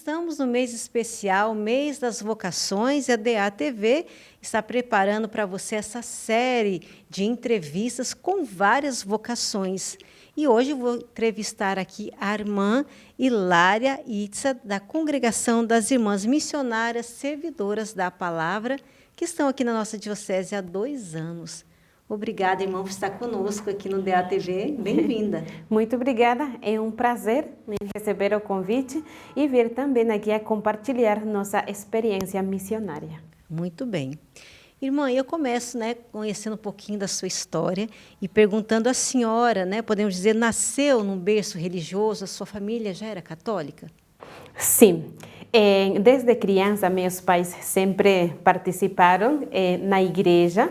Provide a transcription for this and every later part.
estamos no mês especial, mês das vocações, e a DATV está preparando para você essa série de entrevistas com várias vocações. E hoje eu vou entrevistar aqui a irmã Hilária Itza, da Congregação das Irmãs Missionárias Servidoras da Palavra, que estão aqui na nossa diocese há 2 anos. Obrigada, irmã, por estar conosco aqui no DATV. Bem-vinda. Muito obrigada. É um prazer receber o convite e vir também aqui a compartilhar nossa experiência missionária. Muito bem. Irmã, eu começo, conhecendo um pouquinho da sua história e perguntando à senhora, podemos dizer, nasceu num berço religioso, a sua família já era católica? Sim. Desde criança, meus pais sempre participaram na igreja.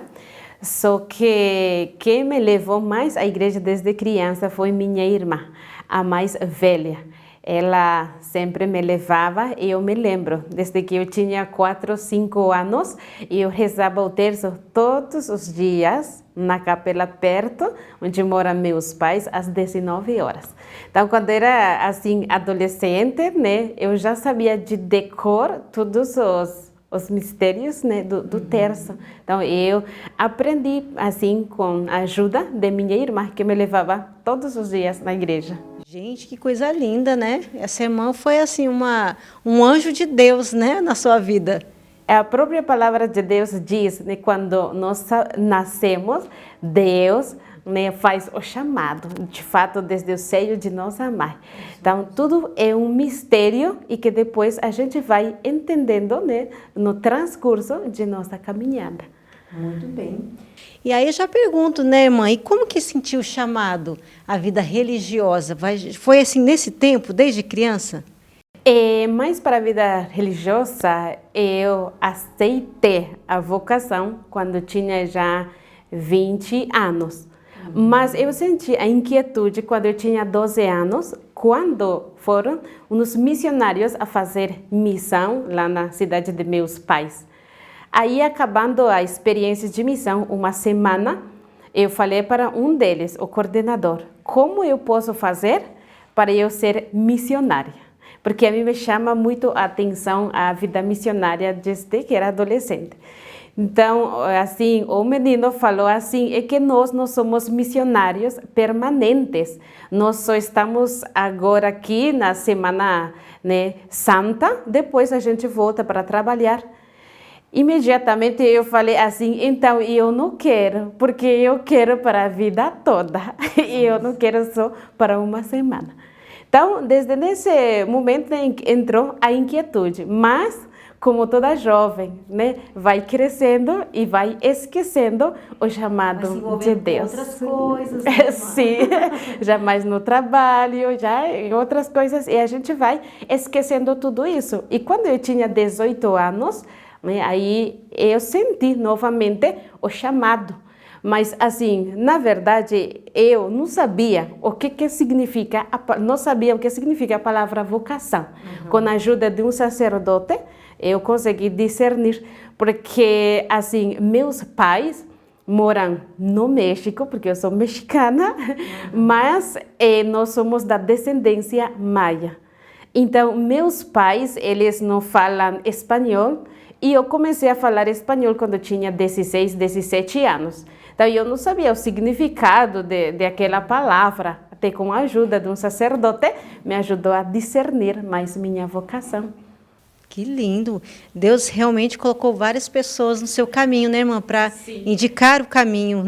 Só que quem me levou mais à igreja desde criança foi minha irmã, a mais velha. Ela sempre me levava e eu me lembro, desde que eu tinha 4, 5 anos, eu rezava o terço todos os dias na capela perto, onde moram meus pais, às 19 horas. Então, quando era assim, adolescente, eu já sabia de decor todos os mistérios do terço. Então, eu aprendi assim com a ajuda de minha irmã, que me levava todos os dias na igreja. Gente, que coisa linda, né? Essa irmã foi assim um anjo de Deus, na sua vida. A própria palavra de Deus diz, quando nós nascemos, Deus faz o chamado, de fato, desde o seio de nossa mãe. Então, tudo é um mistério e que depois a gente vai entendendo no transcurso de nossa caminhada. Muito bem. E aí eu já pergunto, irmã, e como que sentiu o chamado à vida religiosa? Foi assim nesse tempo, desde criança? Mas para a vida religiosa, eu aceitei a vocação quando tinha já 20 anos. Mas eu senti a inquietude quando eu tinha 12 anos, quando foram uns missionários a fazer missão lá na cidade de meus pais. Aí, acabando a experiência de missão, uma semana, eu falei para um deles, o coordenador, como eu posso fazer para eu ser missionária? Porque a mim me chama muito a atenção a vida missionária desde que era adolescente. Então, assim, o menino falou assim, é que nós não somos missionários permanentes. Nós só estamos agora aqui na Semana Santa, depois a gente volta para trabalhar. Imediatamente eu falei assim, então eu não quero, porque eu quero para a vida toda. E eu não quero só para uma semana. Então, desde esse momento entrou a inquietude, mas como toda jovem, vai crescendo e vai esquecendo o chamado de Deus. Outras coisas. Sim, já mais no trabalho, já em outras coisas, e a gente vai esquecendo tudo isso. E quando eu tinha 18 anos, aí eu senti novamente o chamado. Mas, assim, na verdade, eu não sabia o que significa, não sabia o que significa a palavra vocação. Com a ajuda de um sacerdote, eu consegui discernir, porque, assim, meus pais moram no México, porque eu sou mexicana, mas nós somos da descendência maia. Então, meus pais, eles não falam espanhol, e eu comecei a falar espanhol quando eu tinha 16, 17 anos. Então, eu não sabia o significado de aquela palavra. Até com a ajuda de um sacerdote, me ajudou a discernir mais minha vocação. Que lindo! Deus realmente colocou várias pessoas no seu caminho, irmã? Para indicar o caminho,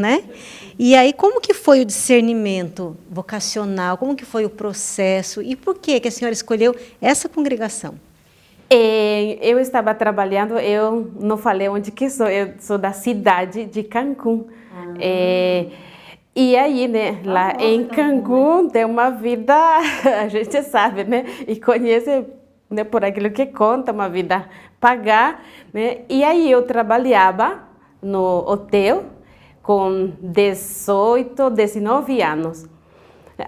E aí, como que foi o discernimento vocacional? Como que foi o processo? E por que a senhora escolheu essa congregação? Eu estava trabalhando, eu não falei onde que sou, eu sou da cidade de Cancún. E aí, lá em Cancún tem uma vida, a gente sabe, e conhece por aquilo que conta, uma vida pagã, E aí eu trabalhava no hotel com 18, 19 anos.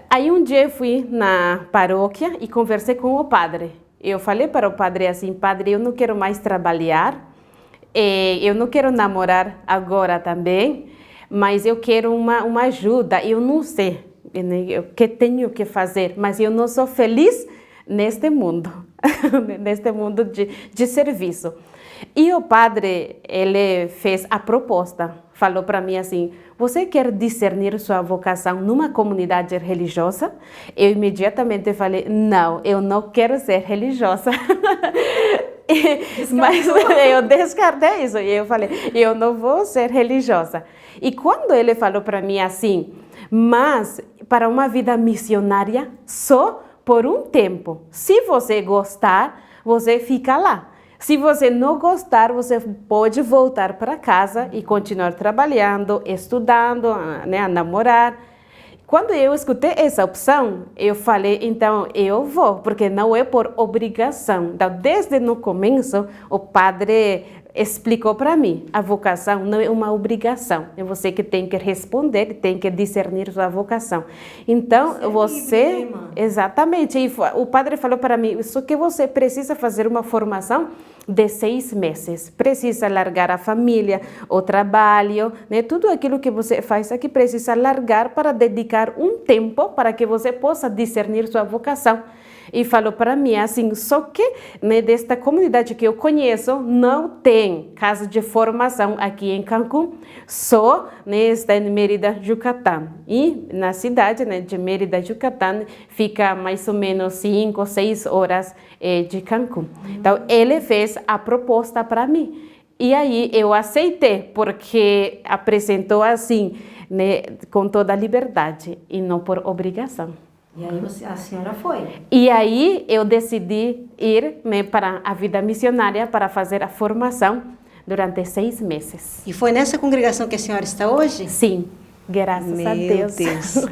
Aí um dia eu fui na paróquia e conversei com o padre. Eu falei para o padre assim, padre, eu não quero mais trabalhar, eu não quero namorar agora também, mas eu quero uma ajuda, eu não sei o que tenho que fazer, mas eu não sou feliz neste mundo. neste mundo de serviço. E o padre, ele fez a proposta, falou para mim assim, você quer discernir sua vocação numa comunidade religiosa? Eu imediatamente falei, não, eu não quero ser religiosa. Mas eu descartei isso e eu falei, eu não vou ser religiosa. E quando ele falou para mim assim, mas para uma vida missionária só por um tempo. Se você gostar, você fica lá. Se você não gostar, você pode voltar para casa e continuar trabalhando, estudando, né, a namorar. Quando eu escutei essa opção, eu falei, então eu vou, porque não é por obrigação. Então, desde no começo, o padre explicou para mim, a vocação não é uma obrigação, é você que tem que responder, tem que discernir sua vocação. Então, você... Exatamente, e o padre falou para mim, só que você precisa fazer uma formação de 6 meses, precisa largar a família, o trabalho, né? Tudo aquilo que você faz aqui precisa largar para dedicar um tempo para que você possa discernir sua vocação. E falou para mim assim, só que né, desta comunidade que eu conheço, não tem casa de formação aqui em Cancún, só né, está em Mérida, Yucatán. E na cidade né, de Mérida, Yucatán, fica mais ou menos 5 ou 6 horas de Cancún. Então, ele fez a proposta para mim. E aí eu aceitei, porque apresentou assim, né, com toda a liberdade e não por obrigação. E aí a senhora foi? E aí eu decidi ir né, para a vida missionária para fazer a formação durante 6 meses. E foi nessa congregação que a senhora está hoje? Sim, graças a Deus. Meu Deus.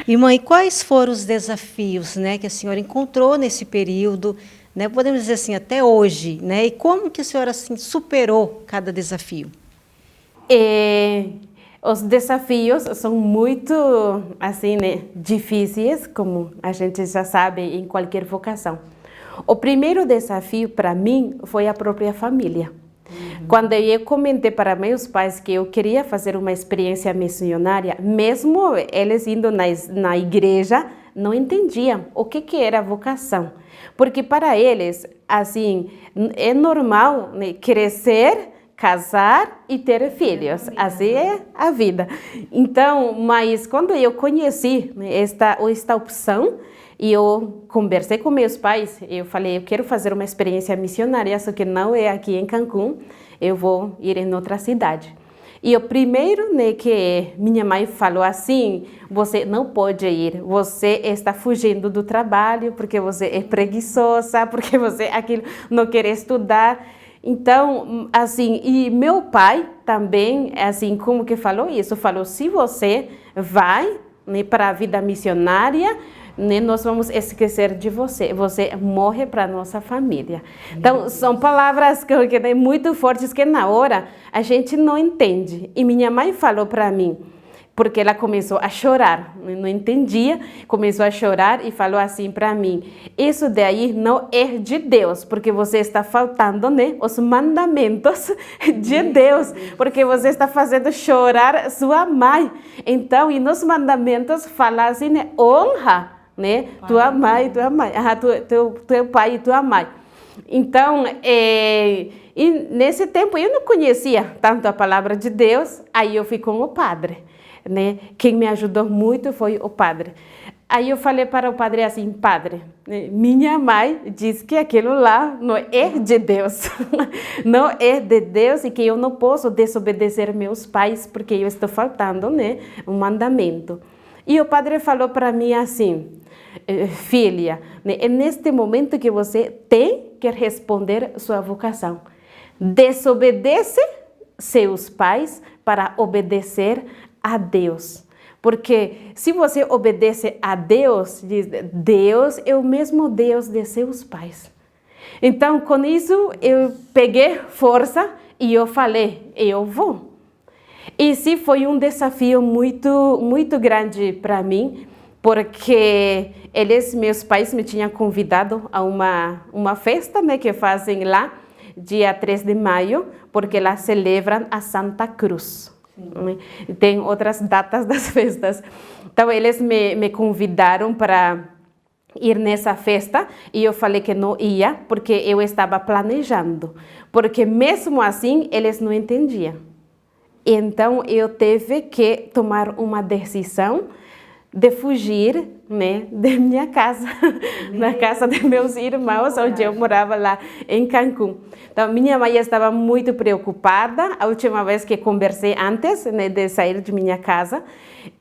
E mãe, quais foram os desafios né, que a senhora encontrou nesse período, né, podemos dizer assim, até hoje, né? E como que a senhora assim, superou cada desafio? Os desafios são muito assim, né, difíceis, como a gente já sabe em qualquer vocação. O primeiro desafio para mim foi a própria família. Quando eu comentei para meus pais que eu queria fazer uma experiência missionária, mesmo eles indo na igreja, não entendiam o que era vocação. Porque para eles, assim, é normal né, crescer, casar e ter filhos, assim é a vida. Então, mas quando eu conheci esta opção, e eu conversei com meus pais, eu falei, eu quero fazer uma experiência missionária, só que não é aqui em Cancún, eu vou ir em outra cidade. E o primeiro né, que minha mãe falou assim, você não pode ir, você está fugindo do trabalho, porque você é preguiçosa, porque você aquilo não quer estudar. Então, assim, e meu pai também, assim, como que falou isso? Falou, se você vai né, para a vida missionária, né, nós vamos esquecer de você, você morre para a nossa família. Então, são palavras que muito fortes que na hora a gente não entende. E minha mãe falou para mim, porque ela começou a chorar, não entendia, começou a chorar e falou assim para mim, isso daí não é de Deus, porque você está faltando né, os mandamentos de Deus, porque você está fazendo chorar sua mãe. Então, e nos mandamentos fala assim, né, honra né, tua mãe, teu pai e tua mãe. Então, e nesse tempo eu não conhecia tanto a palavra de Deus, aí eu fui com o padre. Né? Quem me ajudou muito foi o padre. Aí eu falei para o padre assim, padre, minha mãe diz que aquilo lá não é de Deus, não é de Deus e que eu não posso desobedecer meus pais porque eu estou faltando, né, um mandamento. E o padre falou para mim assim, filha, né, é neste momento que você tem que responder sua vocação. Desobedece seus pais para obedecer a Deus. Porque se você obedece a Deus, diz, Deus é o mesmo Deus de seus pais. Então, com isso, eu peguei força e eu falei, eu vou. E sim, foi um desafio muito grande para mim, porque meus pais me tinham convidado a uma festa né, que fazem lá, dia 3 de maio, porque lá celebram a Santa Cruz. Tem outras datas das festas. Então, eles me convidaram para ir nessa festa e eu falei que não ia porque eu estava planejando, porque mesmo assim eles não entendiam. Então eu tive que tomar uma decisão de fugir, né, da minha casa, na casa de meus irmãos, onde eu morava lá em Cancún. Então, minha mãe estava muito preocupada. A última vez que conversei antes, né, de sair de minha casa,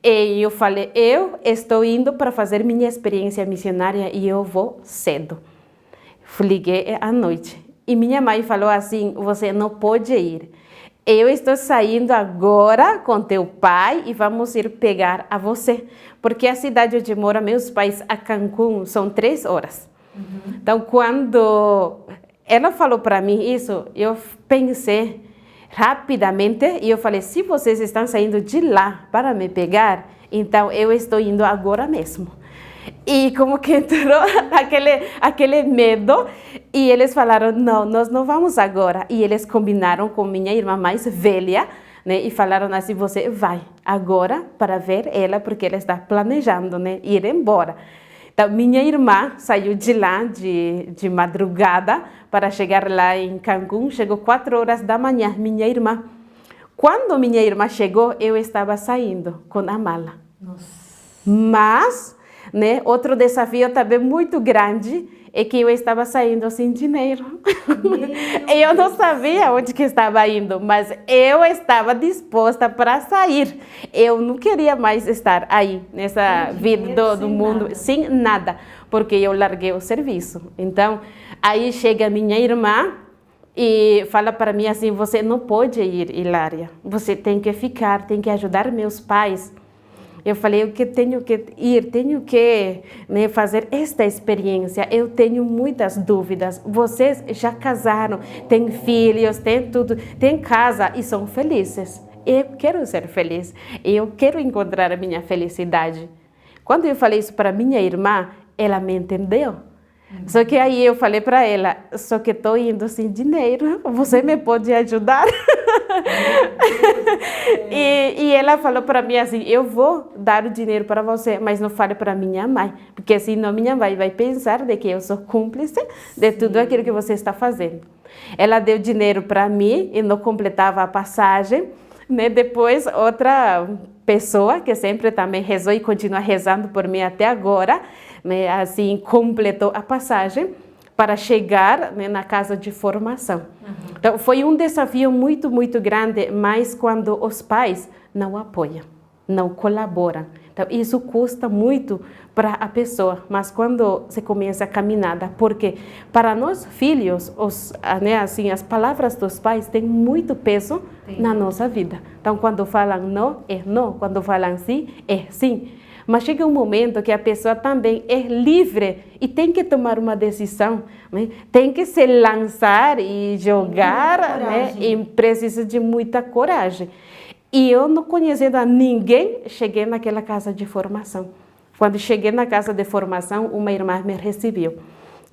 e eu falei, eu estou indo para fazer minha experiência missionária e eu vou cedo. Liguei à noite. E minha mãe falou assim, você não pode ir. Eu estou saindo agora com teu pai e vamos ir pegar a você. Porque a cidade onde moram meus pais, a Cancún, são 3 horas. Então, quando ela falou para mim isso, eu pensei rapidamente e eu falei, se vocês estão saindo de lá para me pegar, então eu estou indo agora mesmo. E como que entrou aquele medo e eles falaram, não, nós não vamos agora. E eles combinaram com minha irmã mais velha, né, e falaram assim, você vai agora para ver ela, porque ela está planejando, né, ir embora. Então, minha irmã saiu de lá de madrugada para chegar lá em Cancún, chegou 4 horas da manhã, minha irmã. Quando minha irmã chegou, eu estava saindo com a mala. Nossa. Mas, né, outro desafio também muito grande é que eu estava saindo sem dinheiro. Eu não sabia onde que estava indo, mas eu estava disposta para sair. Eu não queria mais estar aí, nessa vida do mundo, sem nada, porque eu larguei o serviço. Então, aí chega minha irmã e fala para mim assim, você não pode ir, Hilária. Você tem que ficar, tem que ajudar meus pais. Eu falei, eu tenho que ir, tenho que, né, fazer esta experiência. Eu tenho muitas dúvidas. Vocês já casaram, têm filhos, têm tudo, têm casa e são felizes. Eu quero ser feliz. Eu quero encontrar a minha felicidade. Quando eu falei isso para minha irmã, ela me entendeu. Só que aí eu falei para ela, só que estou indo sem dinheiro, você me pode ajudar? E ela falou para mim assim, eu vou dar o dinheiro para você, mas não fale para minha mãe, porque senão minha mãe vai pensar de que eu sou cúmplice de tudo aquilo que você está fazendo. Ela deu dinheiro para mim e não completava a passagem, né? Depois outra pessoa que sempre também rezou e continua rezando por mim até agora, né, assim, completou a passagem para chegar, né, na casa de formação. Então, foi um desafio muito, muito grande, mas quando os pais não apoiam, não colaboram. Então, isso custa muito para a pessoa, mas quando se começa a caminhada, porque para nós filhos, né, assim, as palavras dos pais têm muito peso na nossa vida. Então, quando falam não, é não, quando falam sim, é sim. Mas chega um momento que a pessoa também é livre e tem que tomar uma decisão, né? Tem que se lançar e jogar, né? E precisa de muita coragem. E eu, não conhecendo a ninguém, cheguei naquela casa de formação. Quando cheguei na casa de formação, uma irmã me recebeu.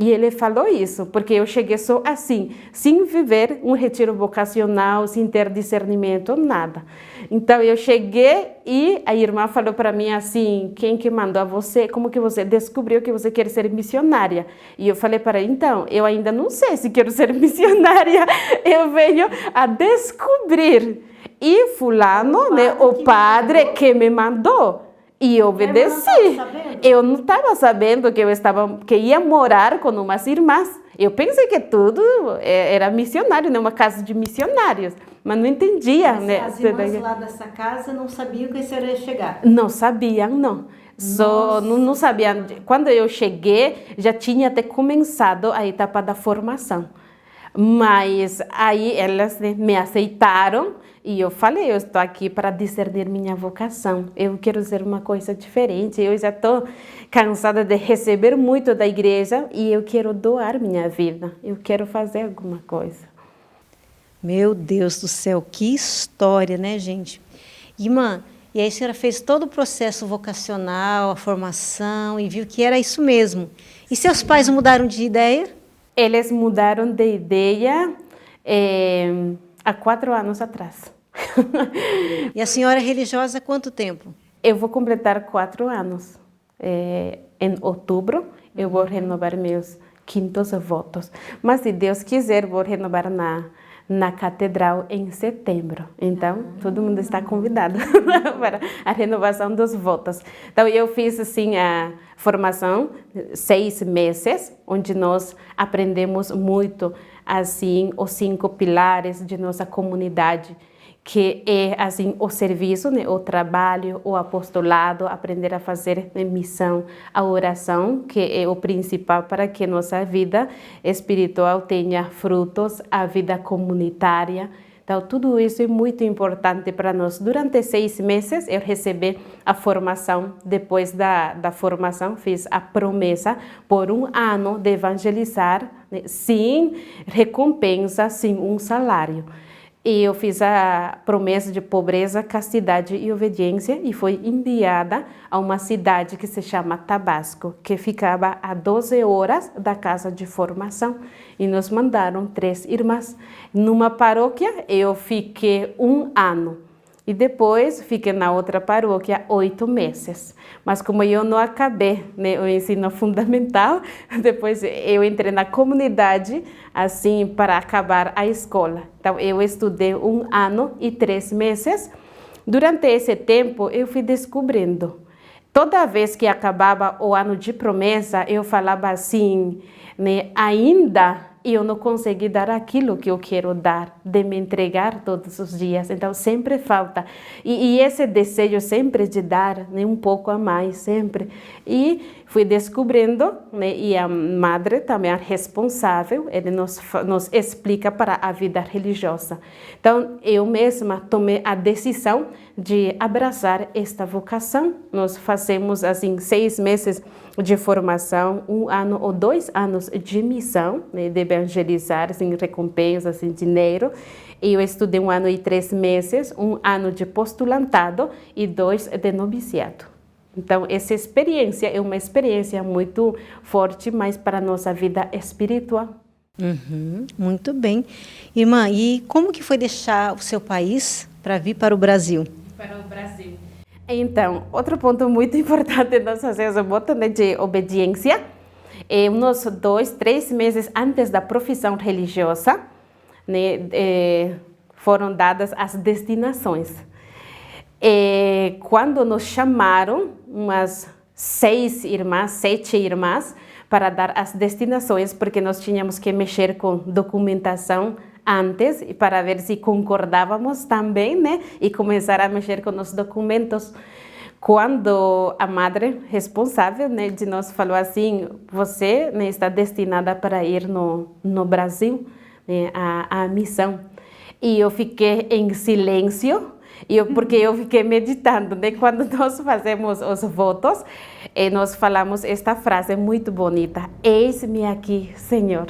E ele falou isso, porque eu cheguei só assim, sem viver um retiro vocacional, sem ter discernimento, nada. Então eu cheguei e a irmã falou para mim assim, quem que mandou a você? Como que você descobriu que você quer ser missionária? E eu falei para ela, então, eu ainda não sei se quero ser missionária, eu venho a descobrir. E fulano, né, o padre que me mandou. E obedeci. Eu não estava sabendo que ia morar com umas irmãs. Eu pensei que tudo era missionário, né? Uma casa de missionários. Mas não entendia, mas né? As irmãs lá dessa casa não sabiam que isso ia chegar? Não sabiam, não. Só não sabiam. Quando eu cheguei, já tinha até começado a etapa da formação. Mas aí elas, né, me aceitaram e eu falei, eu estou aqui para discernir minha vocação. Eu quero ser uma coisa diferente. Eu já estou cansada de receber muito da igreja e eu quero doar minha vida. Eu quero fazer alguma coisa. Meu Deus do céu, que história, né, gente? Irmã, e aí a senhora fez todo o processo vocacional, a formação e viu que era isso mesmo. E seus pais mudaram de ideia? Eles mudaram de ideia há 4 anos atrás. E a senhora é religiosa há quanto tempo? Eu vou completar 4 anos em outubro eu vou renovar meus quintos votos. Mas se Deus quiser, vou renovar na catedral em setembro. Então, todo mundo está convidado para a renovação dos votos. Então, eu fiz assim a formação 6 meses, onde nós aprendemos muito assim os 5 pilares de nossa comunidade, que é assim o serviço, né, o trabalho, o apostolado, aprender a fazer missão, a oração, que é o principal para que nossa vida espiritual tenha frutos, a vida comunitária. Então, tudo isso é muito importante para nós. Durante 6 meses, eu recebi a formação. Depois da formação, fiz a promessa por 1 ano de evangelizar, né, sem recompensa, sem um salário. E eu fiz a promessa de pobreza, castidade e obediência e fui enviada a uma cidade que se chama Tabasco, que ficava a 12 horas da casa de formação. E nos mandaram 3 irmãs. Numa paróquia eu fiquei 1 ano. E depois fiquei na outra paróquia 8 meses. Mas como eu não acabei, né, o ensino fundamental, depois eu entrei na comunidade assim para acabar a escola. Então eu estudei 1 ano e 3 meses. Durante esse tempo eu fui descobrindo. Toda vez que acabava o ano de promessa, eu falava assim, né, ainda eu não consegui dar aquilo que eu quero dar, de me entregar todos os dias. Então, sempre falta. E esse desejo sempre de dar, né, um pouco a mais, sempre. E fui descobrindo, né, e a madre também é responsável, ele nos explica para a vida religiosa. Então, eu mesma tomei a decisão de abraçar esta vocação. Nós fazemos, assim, 6 meses de formação, 1 ano ou 2 anos de missão, né, de evangelizar, sem recompensa, sem dinheiro. E eu estudei 1 ano e 3 meses, 1 ano de postulantado e 2 de noviciado. Então, essa experiência é uma experiência muito forte, mas para a nossa vida espiritual. Muito bem. Irmã, e como que foi deixar o seu país para vir para o Brasil? Para o Brasil. Então, outro ponto muito importante nós fazemos o voto, né, de obediência. Uns 2, 3 meses antes da profissão religiosa, né, foram dadas as destinações. Quando nos chamaram, umas 6 irmãs, 7 irmãs, para dar as destinações, porque nós tínhamos que mexer com documentação antes, para ver se concordávamos também, né? E começar a mexer com os documentos. Quando a madre responsável, né, de nós falou assim, você, né, está destinada para ir no Brasil, né, a missão. E eu fiquei em silêncio, porque eu fiquei meditando, né? Quando nós fazemos os votos, nós falamos esta frase muito bonita: eis-me aqui, Senhor.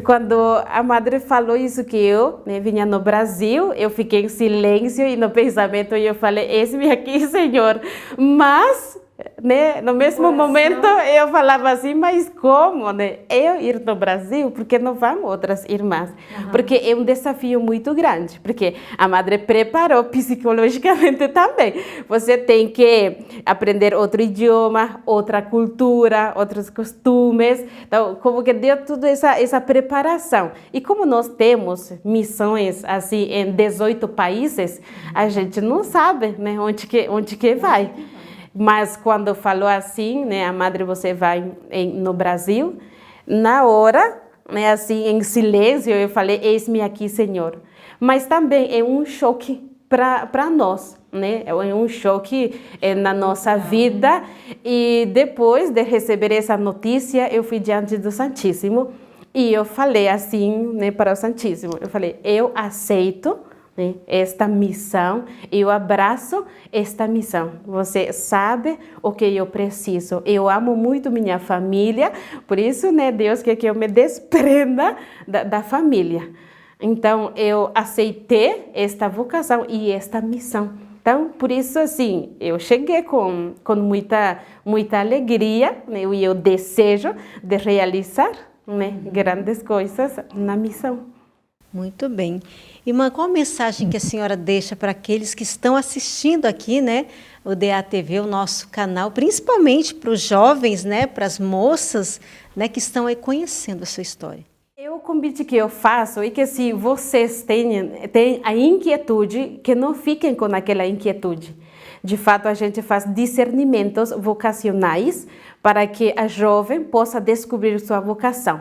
Quando a madre falou isso, que eu, né, vinha no Brasil, eu fiquei em silêncio e no pensamento eu falei: eis-me aqui, Senhor. Mas, né, no mesmo momento eu falava assim: mas como, né, eu ir no Brasil? Porque não vão outras irmãs? Porque é um desafio muito grande, porque a madre preparou psicologicamente também. Você tem que aprender outro idioma, outra cultura, outros costumes. Então, como que deu toda essa preparação. E como nós temos missões assim em 18 países, a gente não sabe, né, onde que vai. Mas quando falou assim, né, a madre, você vai no Brasil, na hora, né, assim, em silêncio, eu falei: eis-me aqui, Senhor. Mas também é um choque para nós, né? É um choque na nossa vida. E depois de receber essa notícia, eu fui diante do Santíssimo e eu falei assim, né, para o Santíssimo, eu falei: eu aceito, né, esta missão, eu abraço esta missão. Você sabe o que eu preciso. Eu amo muito minha família, por isso, né, Deus quer que eu me desprenda da família. Então, eu aceitei esta vocação e esta missão. Então, por isso, assim, eu cheguei com muita alegria, né, e o desejo de realizar, né, grandes coisas na missão. Muito bem. Irmã, qual a mensagem que a senhora deixa para aqueles que estão assistindo aqui, né, o DATV, o nosso canal, principalmente para os jovens, né, para as moças, né, que estão aí conhecendo a sua história? O convite que eu faço é que se vocês têm a inquietude, que não fiquem com aquela inquietude. De fato, a gente faz discernimentos vocacionais para que a jovem possa descobrir sua vocação.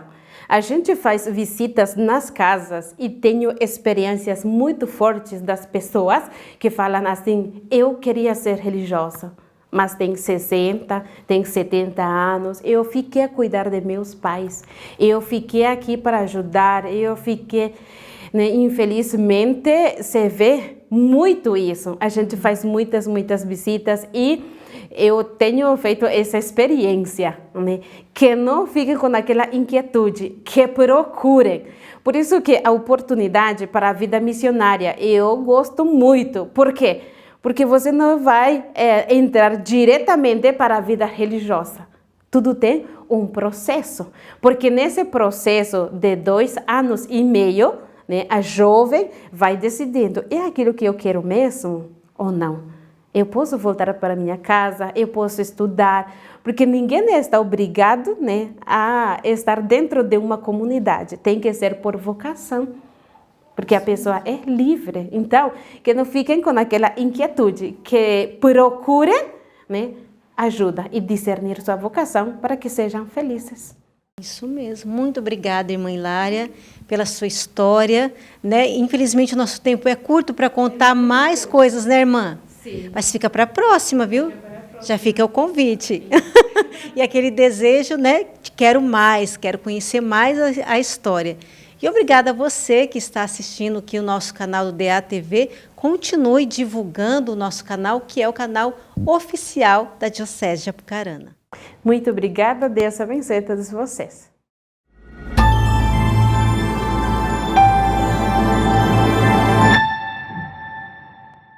A gente faz visitas nas casas e tenho experiências muito fortes das pessoas que falam assim, eu queria ser religiosa, mas tem 60, tem 70 anos, eu fiquei a cuidar de meus pais, eu fiquei aqui para ajudar, né, infelizmente, se vê muito isso. A gente faz muitas visitas e eu tenho feito essa experiência, né? Que não fiquem com aquela inquietude, que procurem. Por isso que a oportunidade para a vida missionária, eu gosto muito. Por quê? Porque você não vai entrar diretamente para a vida religiosa. Tudo tem um processo. Porque nesse processo de 2 anos e meio, né, a jovem vai decidindo, é aquilo que eu quero mesmo ou não? Eu posso voltar para minha casa, eu posso estudar, porque ninguém está obrigado, né, a estar dentro de uma comunidade. Tem que ser por vocação, porque a pessoa é livre. Então, que não fiquem com aquela inquietude, que procurem, né, ajuda e discernir sua vocação para que sejam felizes. Isso mesmo. Muito obrigada, irmã Hilária, pela sua história, né? Infelizmente, o nosso tempo é curto para contar mais coisas, né, irmã? Sim. Mas fica para a próxima, viu? Já fica o convite. E aquele desejo, né? Quero mais, quero conhecer mais a história. E obrigada a você que está assistindo aqui o nosso canal do DATV. Continue divulgando o nosso canal, que é o canal oficial da Diocese de Apucarana. Muito obrigada, Deus abençoe a todos vocês.